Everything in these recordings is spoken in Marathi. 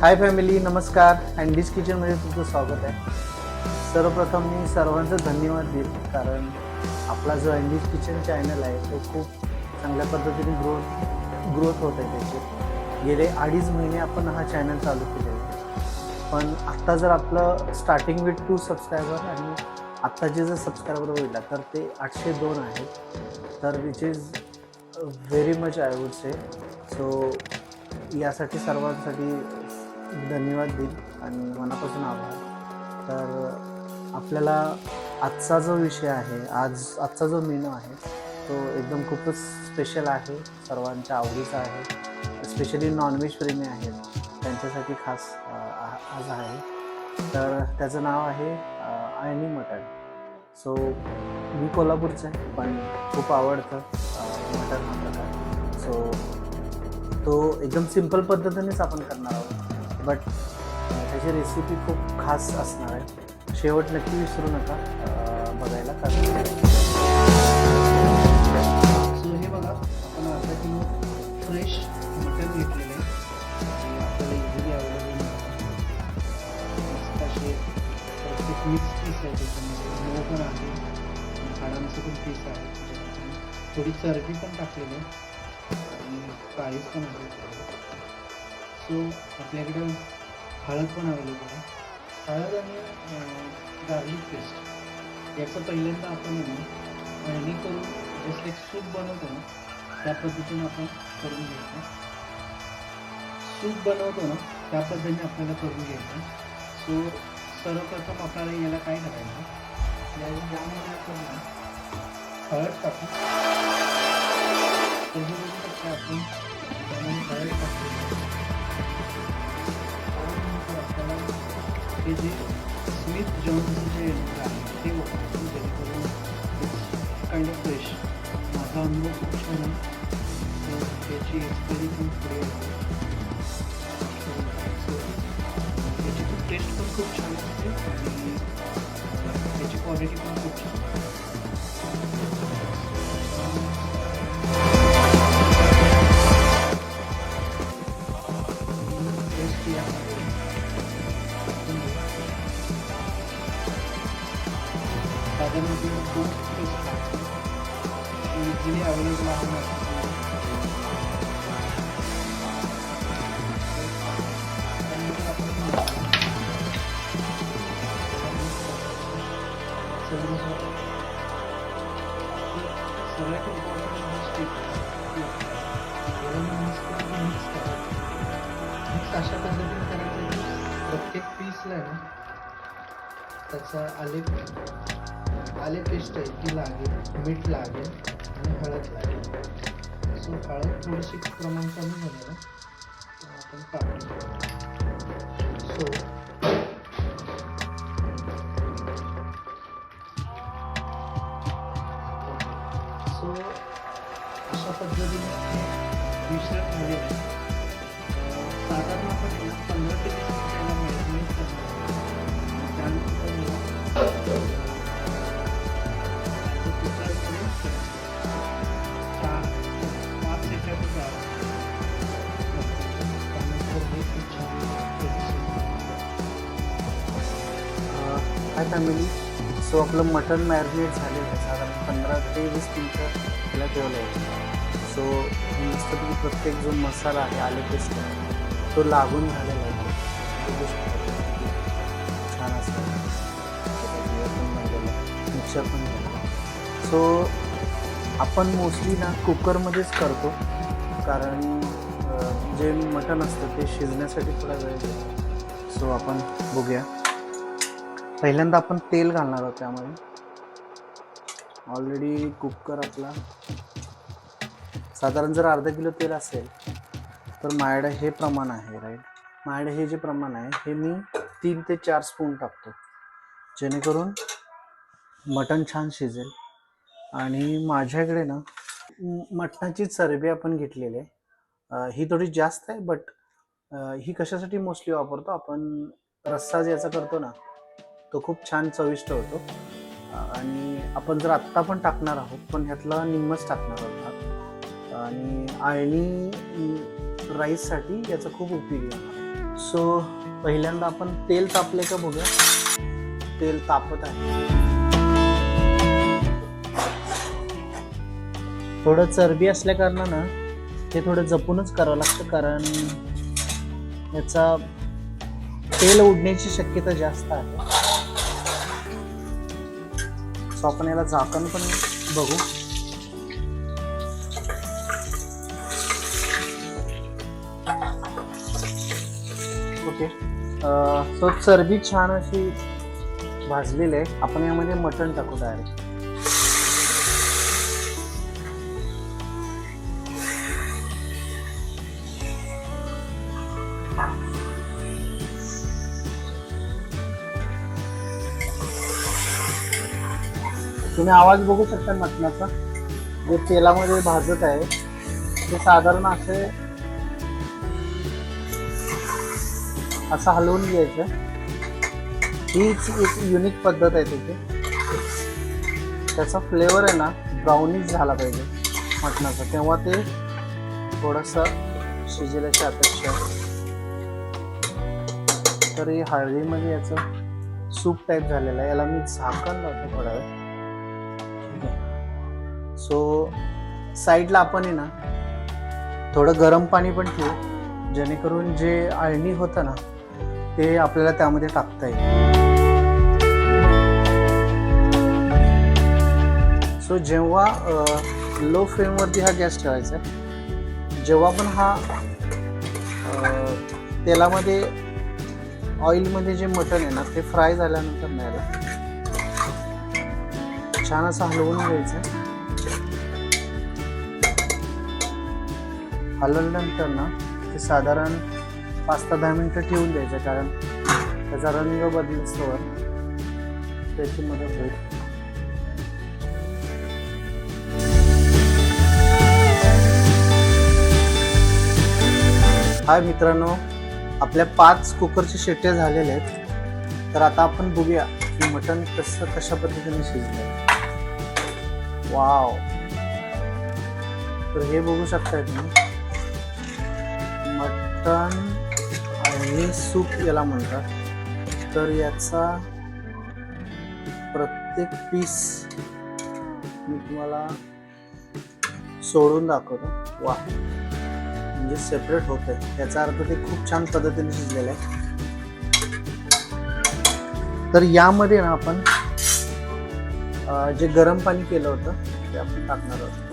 हाय फॅमिली, नमस्कार. अँडीज किचनमध्ये तुमचं स्वागत आहे. सर्वप्रथम मी सर्वांचं धन्यवाद देईल, कारण आपला जो अँडीज किचन चॅनल आहे तो खूप चांगल्या पद्धतीने ग्रोथ होत आहे. त्याचे गेले 2.5 महिने आपण हा चॅनल चालू केले आहे. पण आत्ता जर आपलं स्टार्टिंग विथ 2 सबस्क्रायबर आणि आत्ताचे जर सबस्क्रायबर बघितला तर ते 802 आहेत. तर which is very much I would say. So यासाठी सर्वांसाठी धन्यवाद देईल आणि मनापासून आभार. तर आपल्याला आजचा जो विषय आहे, आजचा जो मेनू आहे तो एकदम खूपच स्पेशल आहे, सर्वांच्या आवडीचा आहे. स्पेशली नॉनव्हेज प्रेमी आहेत त्यांच्यासाठी खास आज आहे. तर त्याचं नाव आहे अळणी मटण. सो मी कोल्हापूरचं आहे, पण खूप आवडतं मटण हा प्रकार. सो तो एकदम सिंपल पद्धतीनेच आपण करणार आहोत, बट त्याची रेसिपी खूप खास असणार आहे. शेवट नक्की विसरू नका बघायला. सो हे बघा, आपण अर्धा किलो फ्रेश मटण घेतलेलं आहे. आपल्याला इझिली अवेलेबल मस्त असे प्रत्येक मिक्स पीस आहे. त्याच्यामध्ये मऊ पण आहे, हाडांचं पण पीस आहे. थोडी चरबी पण टाकलेली आहे आणि काळीज पण आहे. सो आपल्याकडं हळद पण अवेलेबल आहे. हळद आणि गार्लिक पेस्ट याचं पहिल्यांदा आपण अळणी करून जसं एक सूप बनवतो ना त्या पद्धतीने आपण करून घ्यायचं. सूप बनवतो ना त्या पद्धतीने आपल्याला करून घ्यायचं. सो सर्वप्रथम आपल्याला याला काय करायचं, यामध्ये आपण हळद टाकू. त्याच्यामध्ये आपण त्यामध्ये हळद टाकतो. आपल्याला हे जे स्मिथ जॉन्सचं जे आहे ते वापरतो, जेणेकरून काइंड ऑफ फ्रेश. माझा अनुभव खूप छान आहे, तर त्याची एक्सपायरी पण पुढे आहे. त्याची खूप टेस्ट पण खूप छान असते आणि त्याची क्वालिटी पण खूप छान आहे. साधारणतः 2 पेस्ट इझिली अवेलेबल आहे. सगळ्यात इम्पॉर्टंट स्टेप मिक्स करायचं. मिक्स अशा पद्धतीने करायचं की प्रत्येक पीसला आहे ना त्याचा आले पेस्ट आहे ती लागेल, मीठ लागेल आणि हळद लागेल. सो हळद थोडीशी प्रमाण कमी झालं ना आपण टाकतो. सो अशा पद्धतीने मिश्रण झालेलं आहे. साधारण आपण 15 ते 20 मिनिटाला मॅरिनेट करणार. त्यानंतर हाय फॅमिली, सो आपलं मटण मॅरिनेट झालेलं आहे. साधारण 15 ते 20 मिनटं त्याला ठेवलं आहे. सो मस्तपैकी प्रत्येक जो मसाला आहे, आले पेस्ट आहे, तो लागून झालेला आहे. छान असतं, मिक्सर पण झालं. सो आपण मोस्टली ना कुकरमध्येच करतो, कारण जे मटण असतं ते शिजण्यासाठी थोडा वेळ घेतो. सो आपण बघूया. पहिल्यांदा आपण तेल घालणार आहोत त्यामध्ये. ऑलरेडी कुकर आपला साधारण जर अर्धा किलो तेल असेल तर माझ्याकडे हे प्रमाण आहे, राईट. माझ्याकडे हे जे प्रमाण आहे हे मी 3 ते 4 स्पून टाकतो, जेणेकरून मटण छान शिजेल. आणि माझ्याकडे ना मटणाची चरबी आपण घेतलेली आहे. ही थोडी जास्त आहे, बट ही कशासाठी मोस्टली वापरतो आपण, रस्सा ज्याचा करतो ना तो खूप छान चविष्ट होतो. आणि आपण जर आत्ता पण टाकणार आहोत, पण ह्यातला निम्मच टाकणार आहोत. आणि अळणी राईससाठी याचा खूप उपयोग आहे. सो पहिल्यांदा आपण तेल तापले का बघूया. तेल तापत आहे. थोडं चरबी असल्या कारणानं ते थोडं जपूनच करावं लागतं, कारण याचा तेल उडण्याची शक्यता जास्त आहे. सो आपण याला झाकण पण बघू. ओके. सो चरबी छान अशी भाजलेली आहे. आपण यामध्ये मटण टाकू डायरेक्ट. तुम्ही आवाज बघू शकता मटणाचा, जे तेलामध्ये भाजत आहे ते साधारण असं हलवून घ्यायचं. हीच एक युनिक पद्धत आहे त्याची. त्याचा फ्लेवर आहे ना ब्राउनिश झाला पाहिजे मटणाचा, तेव्हा ते थोडंसं शिजेल्याची अपेक्षा आहे. तर हे हळदीमध्ये याचं सूप टाईप झालेलं आहे. याला मी झाकण लावतो थोडा वेळ. सो साईडला आपण आहे ना थोडं गरम पाणी पण ठेवू, जेणेकरून जे अळणी होतं ना ते आपल्याला त्यामध्ये टाकता येईल. सो जेव्हा लो फ्लेमवरती हा गॅस ठेवायचा आहे. जेव्हा पण हा तेलामध्ये ऑइलमध्ये जे मटण आहे ना ते फ्राय झाल्यानंतर नाही छान असं हलवून घ्यायचं. हलवल्यानंतर ना ते साधारण 5 ते 10 मिनिटं ठेवून द्यायचं, कारण त्याचा रंग बदलतो त्याची मदत होईल. हाय मित्रांनो, आपल्या 5 कुकरचे शिट्ट्या झालेल्या आहेत. तर आता आपण बघूया की मटण कशा पद्धतीने शिजलंय. वाव. तर हे बघू शकताय तुम्ही, मटण आणि सूप याला म्हणतात. तर याचा प्रत्येक पीस मी तुम्हाला सोडून दाखवतो. वा, म्हणजे सेपरेट होत आहे, याचा अर्थ ते खूप छान पद्धतीने शिजलेलं आहे. तर यामध्ये ना आपण जे गरम पाणी केलं होतं ते आपण टाकणार आहोत.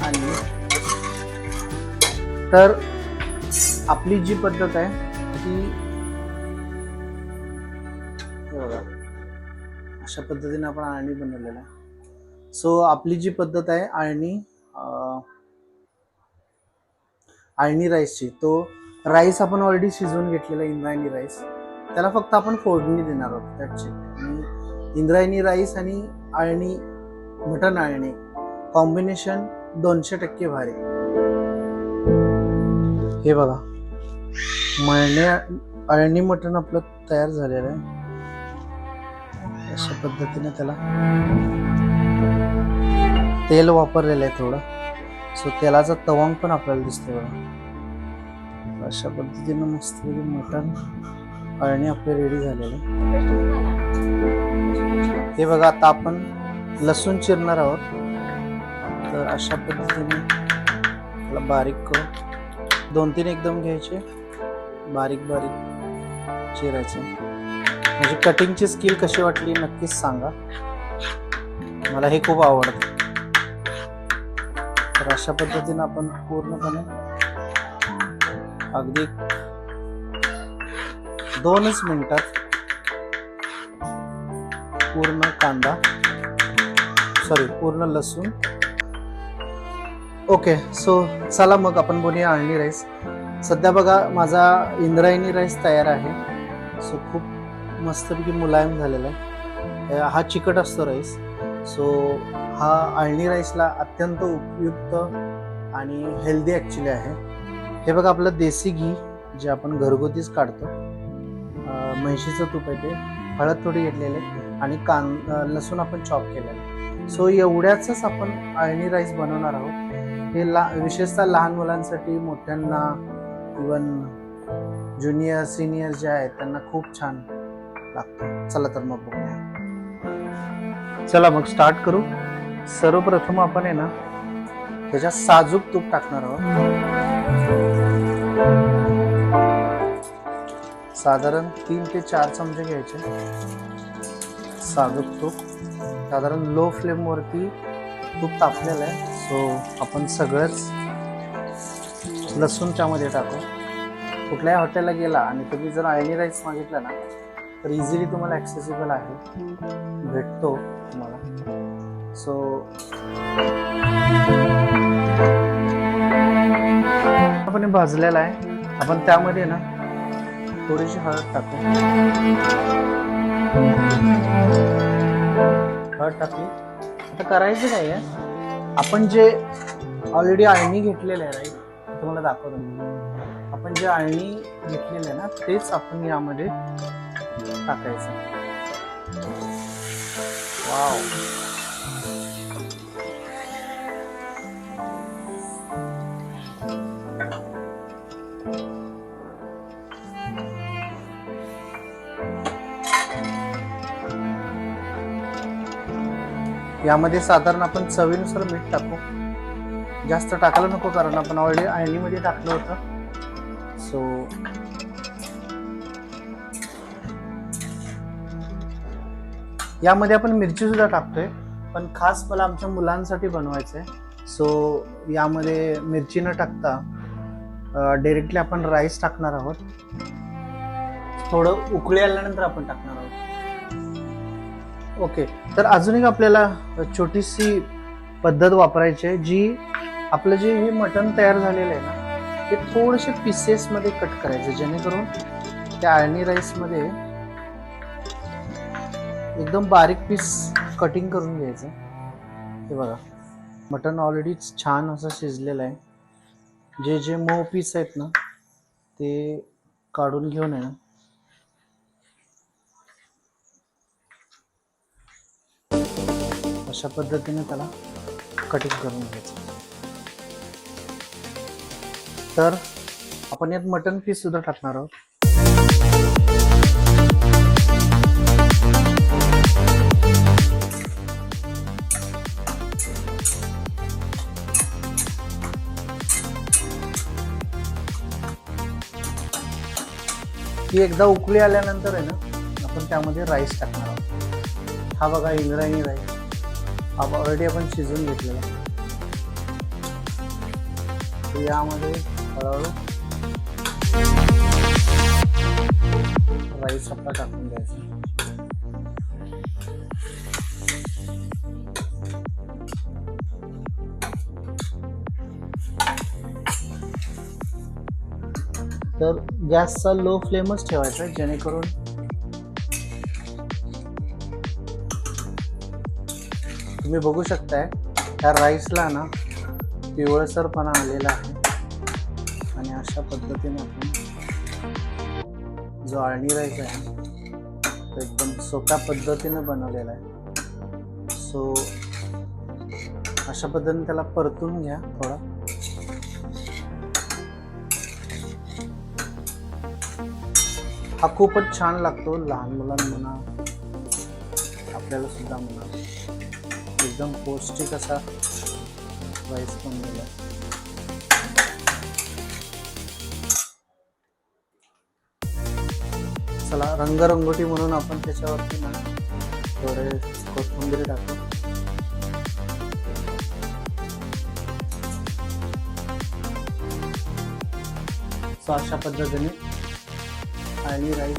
आणि तर आपली जी पद्धत आहे ती बघा अशा पद्धतीने आपण अळणी बनवलेला आहे. सो आपली जी पद्धत आहे अळणी राईसची, तो राईस आपण ऑलरेडी शिजवून घेतलेला इंद्रायणी राईस, त्याला फक्त आपण फोडणी देणार आहोत. त्याची इंद्रायणी राईस आणि अळणी मटण अळणी कॉम्बिनेशन 200% भारी. हे बघा अळणी मटण आपलं तयार झालेलं आहे. अशा पद्धतीने त्याला तेल वापरलेलं आहे थोडं. सो तेलाचा तवंग पण आपल्याला दिसतोय बघा. अशा पद्धतीने मस्त मटण अळणी आपले रेडी झालेले. हे बघा आता आपण लसूण चिरणार आहोत. तर अशा पद्धतीने त्याला बारीक करून 2-3 एकदम घ्यायचे, बारीक बारीक चिरायचे. म्हणजे कटिंगची स्किल कशी वाटली नक्कीच सांगा, मला हे खूप आवडतं. तर अशा पद्धतीने आपण पूर्णपणे अगदी 2च मिनिटात पूर्ण लसूण. ओके. सो चला मग आपण बनवूया अळणी राईस. सध्या बघा माझा इंद्रायणी राईस तयार आहे. सो खूप मस्तपैकी मुलायम झालेला आहे. हा चिकट असतो राईस. सो हा अळणी राईसला अत्यंत उपयुक्त आणि हेल्दी ॲक्च्युली आहे. हे बघा आपलं देसी घी जे आपण घरगुतीच काढतो, म्हैशीचं तूप आहे ते, हळद थोडी घेतलेली आणि लसूण आपण चॉप केलेलं. सो एवढ्याच आपण अळणी राईस बनवणार आहोत. हे विशेषतः लहान मुलांसाठी, मोठ्यांना, इवन ज्युनियर सिनियर जे आहेत त्यांना खूप छान लागतं. चला तर मग बघूया. चला मग स्टार्ट करू. सर्वप्रथम आपण आहे ना त्याच्यात साजूक तूप टाकणार आहोत. साधारण 3 ते 4 चमचे घ्यायचे साजूक तूप. साधारण लो फ्लेम वरती तूप तापलेलं आहे. सो आपण सगळंच लसूण त्यामध्ये टाकू. कुठल्याही हॉटेलला गेला आणि तुम्ही जर आळणी राईस मागितला ना तर इझिली तुम्हाला ॲक्सेसिबल आहे, भेटतो तुम्हाला. सो आपण भाजलेला आहे. आपण त्यामध्ये ना थोडीशी हळद टाकू. हळद टाकली. आता करायचं काय आहे, आपण जे ऑलरेडी अळणी घेतलेलं आहे राईट, तुम्हाला दाखवतो. आपण जे अळणी घेतलेलं आहे ना तेच आपण यामध्ये टाकायचं. वाव, यामध्ये साधारण आपण चवीनुसार मीठ टाकू. जास्त टाकायला नको कारण आपण ऑलरेडी अळणीमध्ये टाकलं होतं. सो यामध्ये आपण मिरची सुद्धा टाकतोय, पण खास मला आमच्या मुलांसाठी बनवायचं आहे. सो यामध्ये मिरची न टाकता डायरेक्टली आपण राईस टाकणार आहोत. थोडं उकळी आल्यानंतर आपण टाकणार आहोत. ओके, तर अजून एक आपल्याला छोटीशी पद्धत वापरायची आहे, जी आपलं जे हे मटण तयार झालेलं आहे ना ते थोडेसे पीसेसमध्ये कट करायचे, जेणेकरून त्या अळणी राईसमध्ये एकदम बारीक पीस कटिंग करून घ्यायचं. हे बघा, मटण ऑलरेडी छान असं शिजलेलं आहे. जे जे मऊ पीस आहेत ना ते काढून घेऊन आहे ना अशा पद्धतीने त्याला कटिंग करून घ्यायचं. तर आपण यात मटन पीस सुद्धा टाकणार आहोत. ही एकदा उकळी आल्यानंतर आहे ना आपण त्यामध्ये राईस टाकणार आहोत. हा बघा इंद्रायणी राईस, हा ऑलरेडी आपण शिजवून घेतलेला. यामध्ये हळूहळू राईस आपला टाकून द्यायचा. तर गॅसचा लो फ्लेमच ठेवायचा, जेणेकरून तुम्ही बघू शकताय त्या राईसला ना पिवळसरपणा आलेला आहे. आणि अशा पद्धतीने आपण जो अळणी राईस आहे तो एकदम सोप्या पद्धतीने बनवलेला आहे. सो अशा पद्धतीने त्याला परतून घ्या थोडा. हा खूपच छान लागतो, लहान मुलांना म्हणा आपल्याला सुद्धा म्हणा. एकदम पौष्टिक असा राईस बनवलेला आहे. चला, रंगरंगोटी म्हणून आपण त्याच्यावरती ना थोडे कोथिंबीर टाकू. सो अशा पद्धतीने अळणी राईस